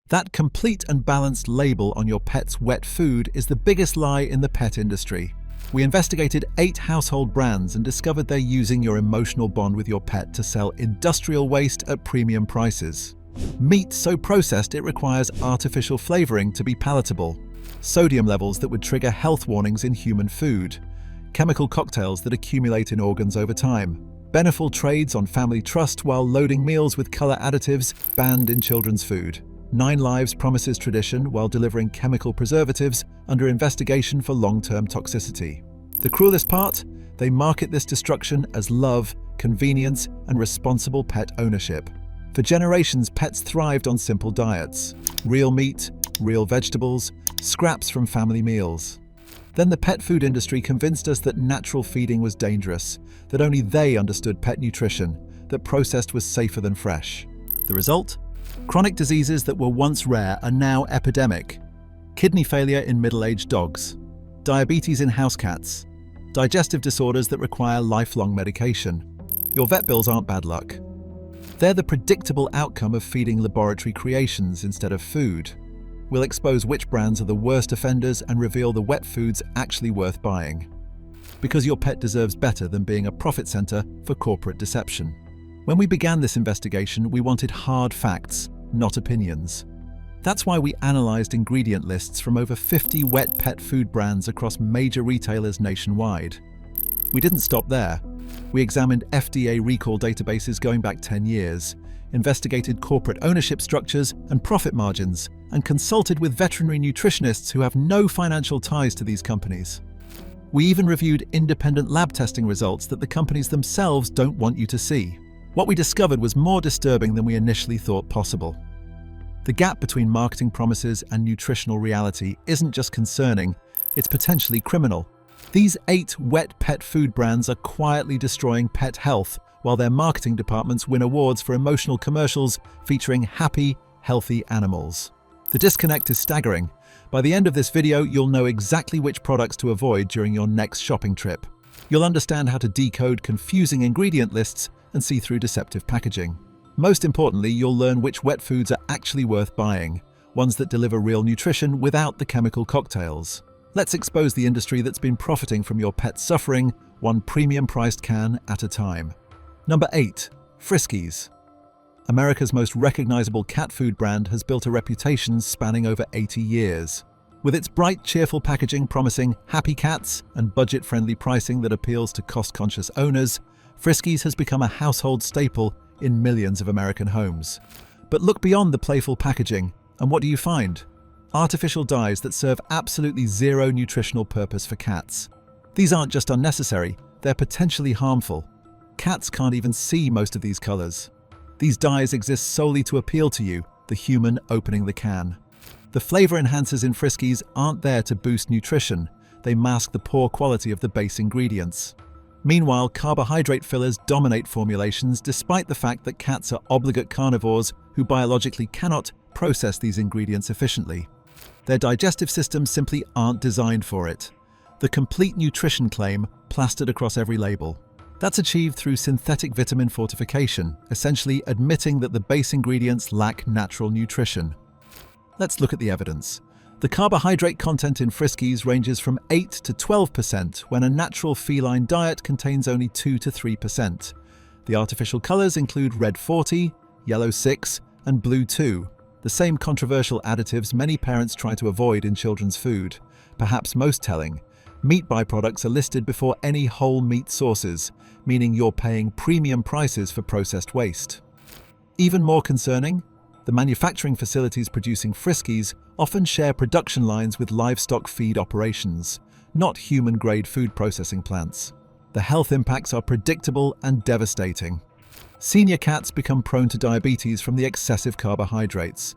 That complete and balanced label on your pet's wet food is the biggest lie in the pet industry. We investigated 8 household brands and discovered they're using your emotional bond with your pet to sell industrial waste at premium prices. Meat so processed it requires artificial flavoring to be palatable. Sodium levels that would trigger health warnings in human food. Chemical cocktails that accumulate in organs over time. Beneful trades on family trust while loading meals with color additives banned in children's food. 9 Lives promises tradition while delivering chemical preservatives under investigation for long-term toxicity. The cruelest part? They market this destruction as love, convenience, and responsible pet ownership. For generations, pets thrived on simple diets. Real meat, real vegetables, scraps from family meals. Then the pet food industry convinced us that natural feeding was dangerous, that only they understood pet nutrition, that processed was safer than fresh. The result? Chronic diseases that were once rare are now epidemic. Kidney failure in middle-aged dogs, diabetes in house cats, digestive disorders that require lifelong medication. Your vet bills aren't bad luck. They're the predictable outcome of feeding laboratory creations instead of food. We'll expose which brands are the worst offenders and reveal the wet foods actually worth buying. Because your pet deserves better than being a profit center for corporate deception. When we began this investigation, we wanted hard facts, not opinions. That's why we analyzed ingredient lists from over 50 wet pet food brands across major retailers nationwide. We didn't stop there. We examined FDA recall databases going back 10 years, investigated corporate ownership structures and profit margins, and consulted with veterinary nutritionists who have no financial ties to these companies. We even reviewed independent lab testing results that the companies themselves don't want you to see. What we discovered was more disturbing than we initially thought possible. The gap between marketing promises and nutritional reality isn't just concerning, it's potentially criminal. These 8 wet pet food brands are quietly destroying pet health, while their marketing departments win awards for emotional commercials featuring happy, healthy animals. The disconnect is staggering. By the end of this video, you'll know exactly which products to avoid during your next shopping trip. You'll understand how to decode confusing ingredient lists and see through deceptive packaging. Most importantly, you'll learn which wet foods are actually worth buying, ones that deliver real nutrition without the chemical cocktails. Let's expose the industry that's been profiting from your pet's suffering, one premium-priced can at a time. Number 8. Friskies. America's most recognizable cat food brand has built a reputation spanning over 80 years. With its bright, cheerful packaging promising happy cats and budget-friendly pricing that appeals to cost-conscious owners, Friskies has become a household staple in millions of American homes. But look beyond the playful packaging, and what do you find? Artificial dyes that serve absolutely zero nutritional purpose for cats. These aren't just unnecessary, they're potentially harmful. Cats can't even see most of these colors. These dyes exist solely to appeal to you, the human opening the can. The flavor enhancers in Friskies aren't there to boost nutrition, they mask the poor quality of the base ingredients. Meanwhile, carbohydrate fillers dominate formulations despite the fact that cats are obligate carnivores who biologically cannot process these ingredients efficiently. Their digestive systems simply aren't designed for it. The complete nutrition claim plastered across every label. That's achieved through synthetic vitamin fortification, essentially admitting that the base ingredients lack natural nutrition. Let's look at the evidence. The carbohydrate content in Friskies ranges from 8 to 12% when a natural feline diet contains only 2 to 3%. The artificial colors include red 40, yellow 6, and blue 2, the same controversial additives many parents try to avoid in children's food. Perhaps most telling, meat byproducts are listed before any whole meat sources, meaning you're paying premium prices for processed waste. Even more concerning, the manufacturing facilities producing Friskies often share production lines with livestock feed operations, not human-grade food processing plants. The health impacts are predictable and devastating. Senior cats become prone to diabetes from the excessive carbohydrates.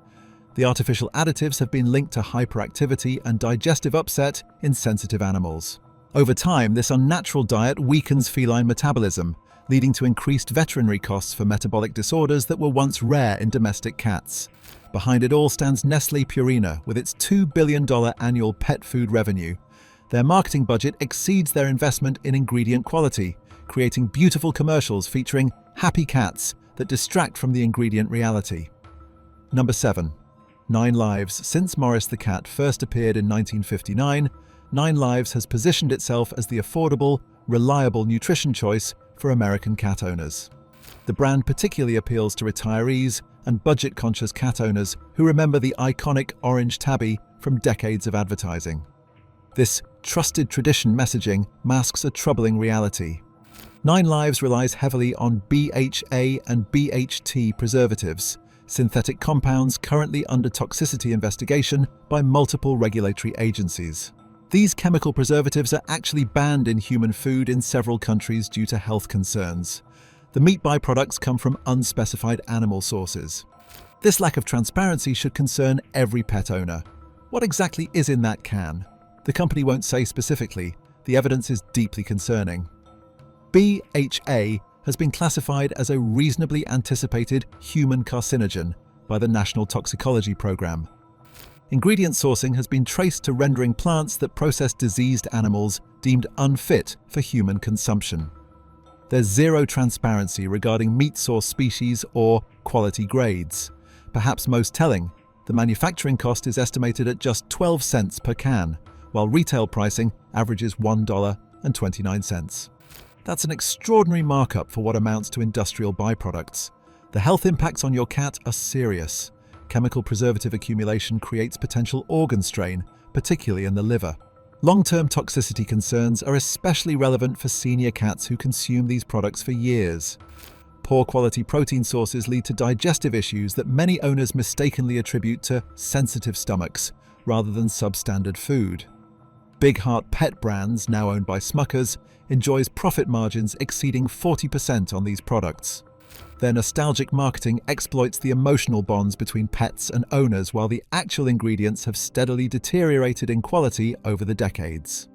The artificial additives have been linked to hyperactivity and digestive upset in sensitive animals. Over time, this unnatural diet weakens feline metabolism, leading to increased veterinary costs for metabolic disorders that were once rare in domestic cats. Behind it all stands Nestlé Purina with its $2 billion annual pet food revenue. Their marketing budget exceeds their investment in ingredient quality, creating beautiful commercials featuring happy cats that distract from the ingredient reality. Number 7. 9 Lives. Since Morris the cat first appeared in 1959, 9 Lives has positioned itself as the affordable, reliable nutrition choice for American cat owners. The brand particularly appeals to retirees and budget-conscious cat owners who remember the iconic orange tabby from decades of advertising. This trusted tradition messaging masks a troubling reality. 9 Lives relies heavily on BHA and BHT preservatives, synthetic compounds currently under toxicity investigation by multiple regulatory agencies. These chemical preservatives are actually banned in human food in several countries due to health concerns. The meat byproducts come from unspecified animal sources. This lack of transparency should concern every pet owner. What exactly is in that can? The company won't say specifically. The evidence is deeply concerning. BHA has been classified as a reasonably anticipated human carcinogen by the National Toxicology Program. Ingredient sourcing has been traced to rendering plants that process diseased animals deemed unfit for human consumption. There's zero transparency regarding meat source species or quality grades. Perhaps most telling, the manufacturing cost is estimated at just 12 cents per can, while retail pricing averages $1.29. That's an extraordinary markup for what amounts to industrial byproducts. The health impacts on your cat are serious. Chemical preservative accumulation creates potential organ strain, particularly in the liver. Long-term toxicity concerns are especially relevant for senior cats who consume these products for years. Poor quality protein sources lead to digestive issues that many owners mistakenly attribute to sensitive stomachs rather than substandard food. Big Heart Pet Brands, now owned by Smuckers, enjoys profit margins exceeding 40% on these products. Their nostalgic marketing exploits the emotional bonds between pets and owners, while the actual ingredients have steadily deteriorated in quality over the decades.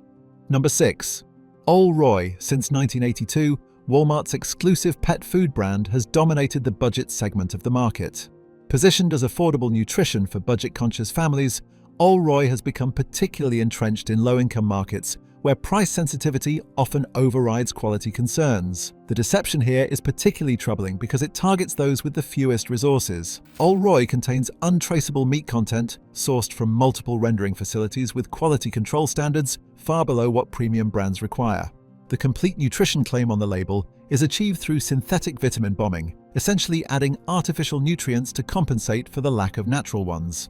Number 6. Ol' Roy. Since 1982, Walmart's exclusive pet food brand has dominated the budget segment of the market. Positioned as affordable nutrition for budget-conscious families, Ol' Roy has become particularly entrenched in low-income markets where price sensitivity often overrides quality concerns. The deception here is particularly troubling because it targets those with the fewest resources. Ol' Roy contains untraceable meat content sourced from multiple rendering facilities with quality control standards far below what premium brands require. The complete nutrition claim on the label is achieved through synthetic vitamin bombing, essentially adding artificial nutrients to compensate for the lack of natural ones.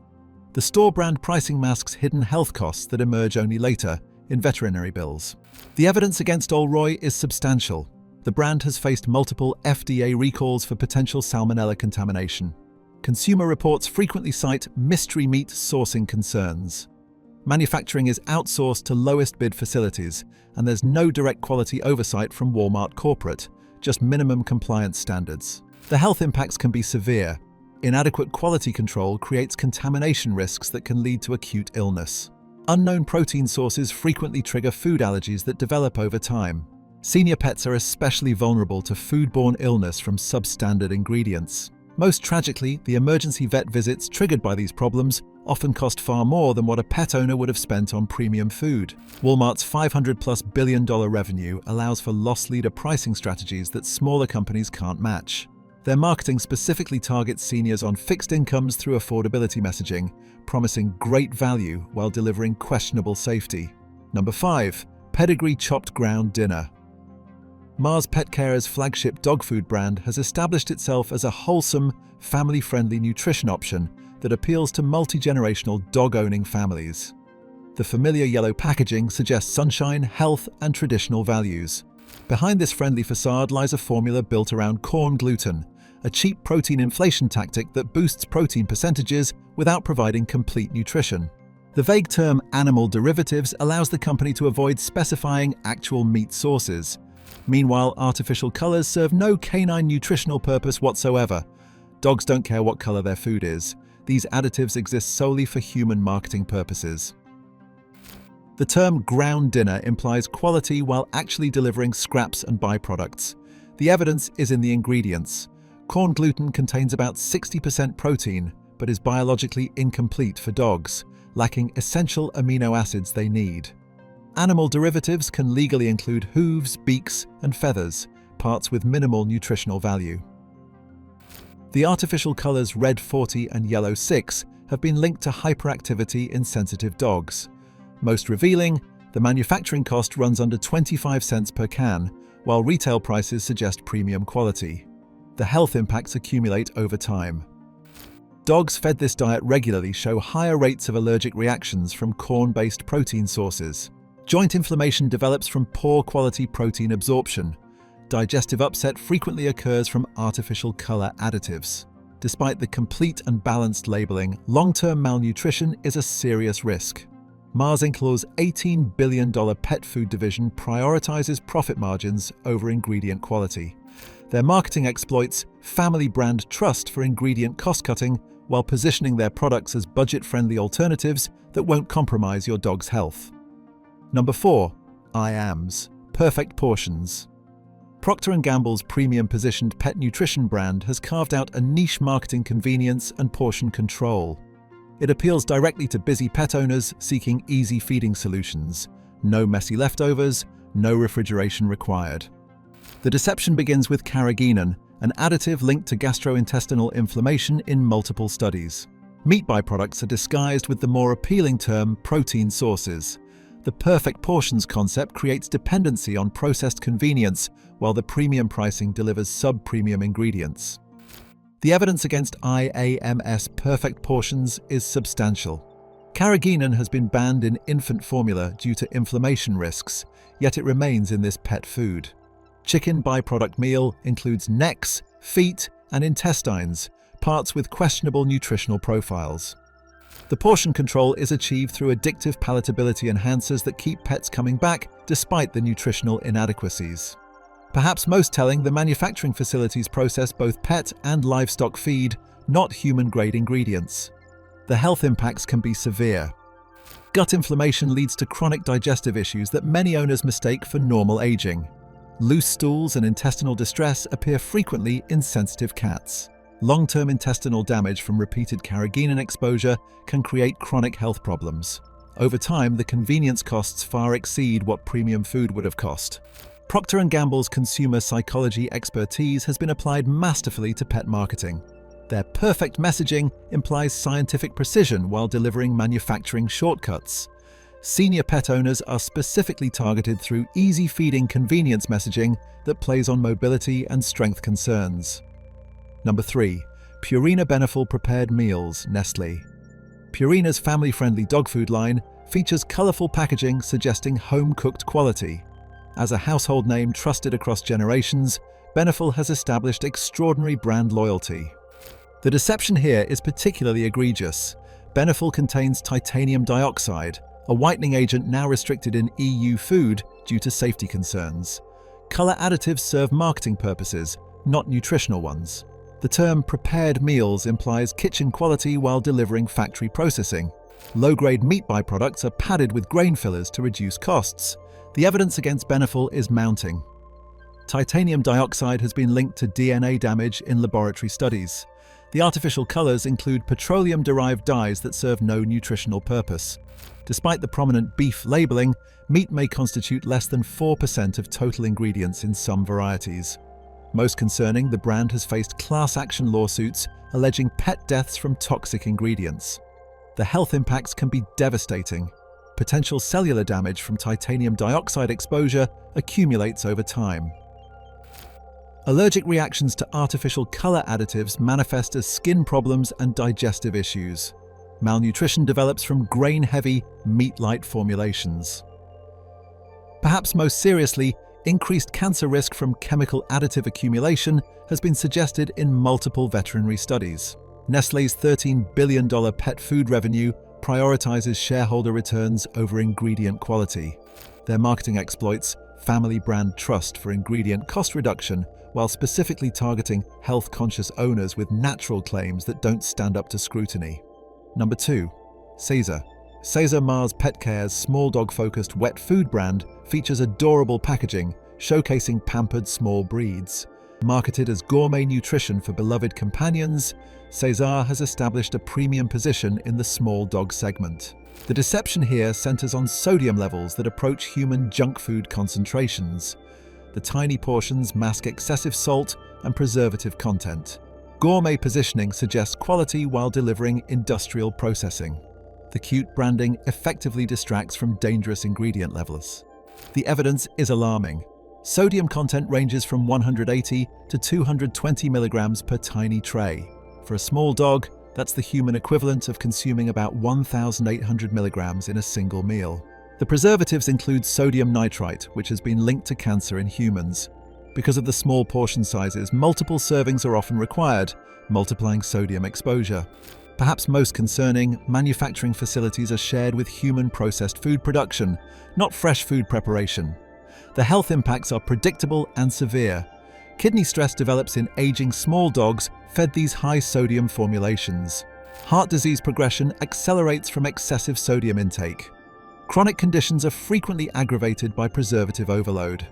The store brand pricing masks hidden health costs that emerge only later in veterinary bills. The evidence against Ol' Roy is substantial. The brand has faced multiple FDA recalls for potential salmonella contamination. Consumer reports frequently cite mystery meat sourcing concerns. Manufacturing is outsourced to lowest bid facilities, and there's no direct quality oversight from Walmart corporate, just minimum compliance standards. The health impacts can be severe. Inadequate quality control creates contamination risks that can lead to acute illness. Unknown protein sources frequently trigger food allergies that develop over time. Senior pets are especially vulnerable to foodborne illness from substandard ingredients. Most tragically, the emergency vet visits triggered by these problems often cost far more than what a pet owner would have spent on premium food. Walmart's $500+ billion revenue allows for loss leader pricing strategies that smaller companies can't match. Their marketing specifically targets seniors on fixed incomes through affordability messaging, promising great value while delivering questionable safety. Number 5. Pedigree Chopped Ground Dinner. Mars Petcare's flagship dog food brand has established itself as a wholesome, family-friendly nutrition option that appeals to multi-generational dog-owning families. The familiar yellow packaging suggests sunshine, health, and traditional values. Behind this friendly facade lies a formula built around corn gluten, a cheap protein inflation tactic that boosts protein percentages without providing complete nutrition. The vague term animal derivatives allows the company to avoid specifying actual meat sources. Meanwhile, artificial colors serve no canine nutritional purpose whatsoever. Dogs don't care what color their food is. These additives exist solely for human marketing purposes. The term ground dinner implies quality while actually delivering scraps and byproducts. The evidence is in the ingredients. Corn gluten contains about 60% protein, but is biologically incomplete for dogs, lacking essential amino acids they need. Animal derivatives can legally include hooves, beaks, and feathers, parts with minimal nutritional value. The artificial colors red 40 and yellow 6 have been linked to hyperactivity in sensitive dogs. Most revealing, the manufacturing cost runs under 25 cents per can, while retail prices suggest premium quality. The health impacts accumulate over time. Dogs fed this diet regularly show higher rates of allergic reactions from corn-based protein sources. Joint inflammation develops from poor quality protein absorption. Digestive upset frequently occurs from artificial color additives. Despite the complete and balanced labeling, long-term malnutrition is a serious risk. Mars Inc.'s $18 billion pet food division prioritizes profit margins over ingredient quality. Their marketing exploits family brand trust for ingredient cost-cutting while positioning their products as budget-friendly alternatives that won't compromise your dog's health. Number 4. IAMS, perfect portions. Procter & Gamble's premium-positioned pet nutrition brand has carved out a niche marketing convenience and portion control. It appeals directly to busy pet owners seeking easy feeding solutions. No messy leftovers, no refrigeration required. The deception begins with carrageenan, an additive linked to gastrointestinal inflammation in multiple studies. Meat byproducts are disguised with the more appealing term protein sources. The perfect portions concept creates dependency on processed convenience, while the premium pricing delivers sub-premium ingredients. The evidence against IAMS perfect portions is substantial. Carrageenan has been banned in infant formula due to inflammation risks, yet it remains in this pet food. Chicken byproduct meal includes necks, feet, and intestines, parts with questionable nutritional profiles. The portion control is achieved through addictive palatability enhancers that keep pets coming back despite the nutritional inadequacies. Perhaps most telling, the manufacturing facilities process both pet and livestock feed, not human-grade ingredients. The health impacts can be severe. Gut inflammation leads to chronic digestive issues that many owners mistake for normal aging. Loose stools and intestinal distress appear frequently in sensitive cats. Long-term intestinal damage from repeated carrageenan exposure can create chronic health problems. Over time, the convenience costs far exceed what premium food would have cost. Procter & Gamble's consumer psychology expertise has been applied masterfully to pet marketing. Their perfect messaging implies scientific precision while delivering manufacturing shortcuts. Senior pet owners are specifically targeted through easy-feeding convenience messaging that plays on mobility and strength concerns. Number 3. Purina Beneful Prepared Meals, Nestlé. Purina's family-friendly dog food line features colorful packaging suggesting home-cooked quality. As a household name trusted across generations, Beneful has established extraordinary brand loyalty. The deception here is particularly egregious. Beneful contains titanium dioxide, a whitening agent now restricted in EU food due to safety concerns. Color additives serve marketing purposes, not nutritional ones. The term prepared meals implies kitchen quality while delivering factory processing. Low-grade meat byproducts are padded with grain fillers to reduce costs. The evidence against Beneful is mounting. Titanium dioxide has been linked to DNA damage in laboratory studies. The artificial colors include petroleum-derived dyes that serve no nutritional purpose. Despite the prominent beef labeling, meat may constitute less than 4% of total ingredients in some varieties. Most concerning, the brand has faced class action lawsuits alleging pet deaths from toxic ingredients. The health impacts can be devastating. Potential cellular damage from titanium dioxide exposure accumulates over time. Allergic reactions to artificial color additives manifest as skin problems and digestive issues. Malnutrition develops from grain-heavy, meat-light formulations. Perhaps most seriously, increased cancer risk from chemical additive accumulation has been suggested in multiple veterinary studies. Nestlé's $13 billion pet food revenue prioritizes shareholder returns over ingredient quality. Their marketing exploits family brand trust for ingredient cost reduction while specifically targeting health-conscious owners with natural claims that don't stand up to scrutiny. Number 2. Cesar. Cesar Mars Pet Care's small dog-focused wet food brand features adorable packaging, showcasing pampered small breeds. Marketed as gourmet nutrition for beloved companions, Cesar has established a premium position in the small dog segment. The deception here centers on sodium levels that approach human junk food concentrations. The tiny portions mask excessive salt and preservative content. Gourmet positioning suggests quality while delivering industrial processing. The cute branding effectively distracts from dangerous ingredient levels. The evidence is alarming. Sodium content ranges from 180 to 220 milligrams per tiny tray. For a small dog, that's the human equivalent of consuming about 1,800 milligrams in a single meal. The preservatives include sodium nitrite, which has been linked to cancer in humans. Because of the small portion sizes, multiple servings are often required, multiplying sodium exposure. Perhaps most concerning, manufacturing facilities are shared with human processed food production, not fresh food preparation. The health impacts are predictable and severe. Kidney stress develops in aging small dogs fed these high-sodium formulations. Heart disease progression accelerates from excessive sodium intake. Chronic conditions are frequently aggravated by preservative overload.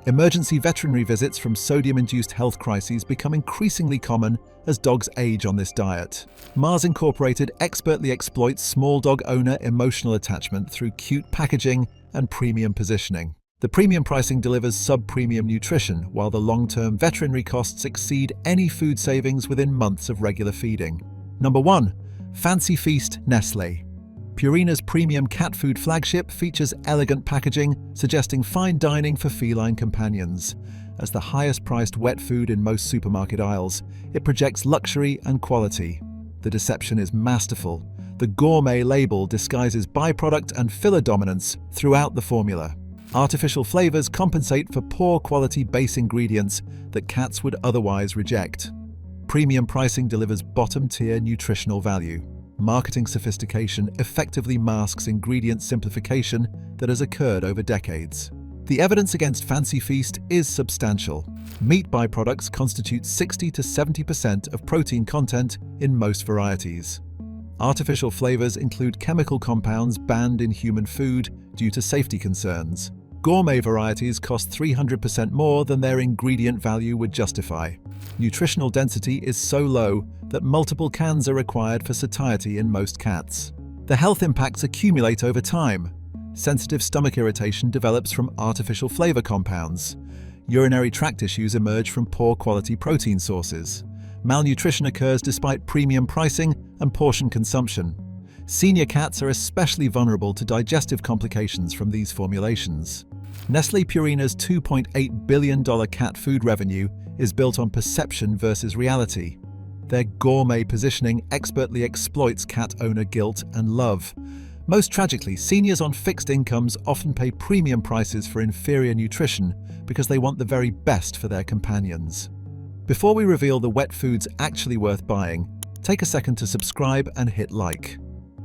Emergency veterinary visits from sodium-induced health crises become increasingly common as dogs age on this diet. Mars Incorporated expertly exploits small dog owner emotional attachment through cute packaging and premium positioning. The premium pricing delivers sub-premium nutrition, while the long-term veterinary costs exceed any food savings within months of regular feeding. Number 1. Fancy Feast Nestlé. Purina's premium cat food flagship features elegant packaging, suggesting fine dining for feline companions. As the highest-priced wet food in most supermarket aisles, it projects luxury and quality. The deception is masterful. The gourmet label disguises byproduct and filler dominance throughout the formula. Artificial flavors compensate for poor quality base ingredients that cats would otherwise reject. Premium pricing delivers bottom-tier nutritional value. Marketing sophistication effectively masks ingredient simplification that has occurred over decades. The evidence against Fancy Feast is substantial. Meat byproducts constitute 60 to 70% of protein content in most varieties. Artificial flavors include chemical compounds banned in human food due to safety concerns. Gourmet varieties cost 300% more than their ingredient value would justify. Nutritional density is so low that multiple cans are required for satiety in most cats. The health impacts accumulate over time. Sensitive stomach irritation develops from artificial flavor compounds. Urinary tract issues emerge from poor quality protein sources. Malnutrition occurs despite premium pricing and portion consumption. Senior cats are especially vulnerable to digestive complications from these formulations. Nestlé Purina's $2.8 billion cat food revenue is built on perception versus reality. Their gourmet positioning expertly exploits cat owner guilt and love. Most tragically, seniors on fixed incomes often pay premium prices for inferior nutrition because they want the very best for their companions. Before we reveal the wet foods actually worth buying, take a second to subscribe and hit like.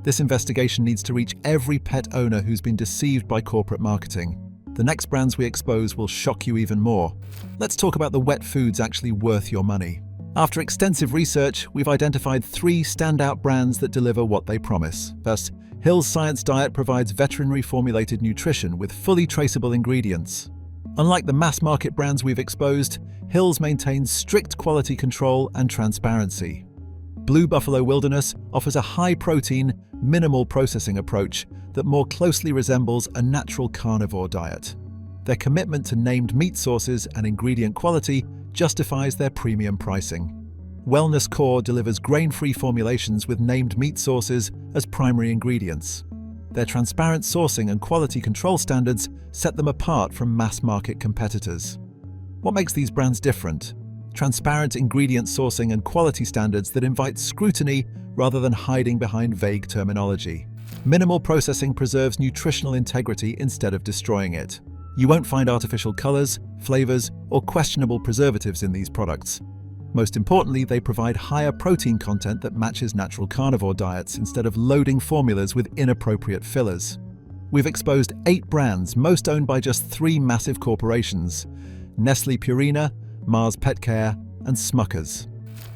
This investigation needs to reach every pet owner who's been deceived by corporate marketing. The next brands we expose will shock you even more. Let's talk about the wet foods actually worth your money. After extensive research, we've identified 3 standout brands that deliver what they promise. Thus, Hill's Science Diet provides veterinary-formulated nutrition with fully traceable ingredients. Unlike the mass-market brands we've exposed, Hill's maintains strict quality control and transparency. Blue Buffalo Wilderness offers a high-protein, minimal processing approach that more closely resembles a natural carnivore diet. Their commitment to named meat sources and ingredient quality justifies their premium pricing. Wellness Core delivers grain-free formulations with named meat sources as primary ingredients. Their transparent sourcing and quality control standards set them apart from mass-market competitors. What makes these brands different? Transparent ingredient sourcing and quality standards that invite scrutiny rather than hiding behind vague terminology. Minimal processing preserves nutritional integrity instead of destroying it. You won't find artificial colors, flavors, or questionable preservatives in these products. Most importantly, they provide higher protein content that matches natural carnivore diets instead of loading formulas with inappropriate fillers. We've exposed 8 brands, most owned by just 3 massive corporations: Nestlé Purina, Mars Petcare, and Smuckers.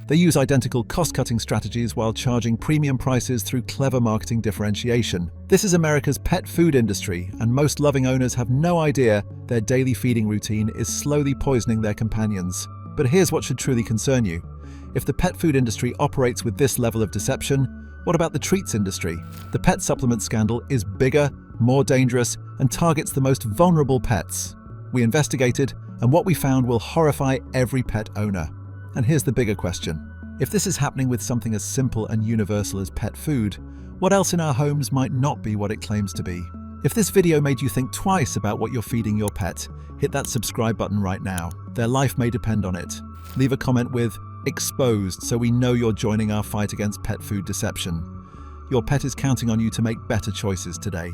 They use identical cost-cutting strategies while charging premium prices through clever marketing differentiation. This is America's pet food industry, and most loving owners have no idea their daily feeding routine is slowly poisoning their companions. But here's what should truly concern you. If the pet food industry operates with this level of deception, what about the treats industry? The pet supplement scandal is bigger, more dangerous, and targets the most vulnerable pets. We investigated, and what we found will horrify every pet owner. And here's the bigger question. If this is happening with something as simple and universal as pet food, what else in our homes might not be what it claims to be? If this video made you think twice about what you're feeding your pet, hit that subscribe button right now. Their life may depend on it. Leave a comment with "exposed" so we know you're joining our fight against pet food deception. Your pet is counting on you to make better choices today.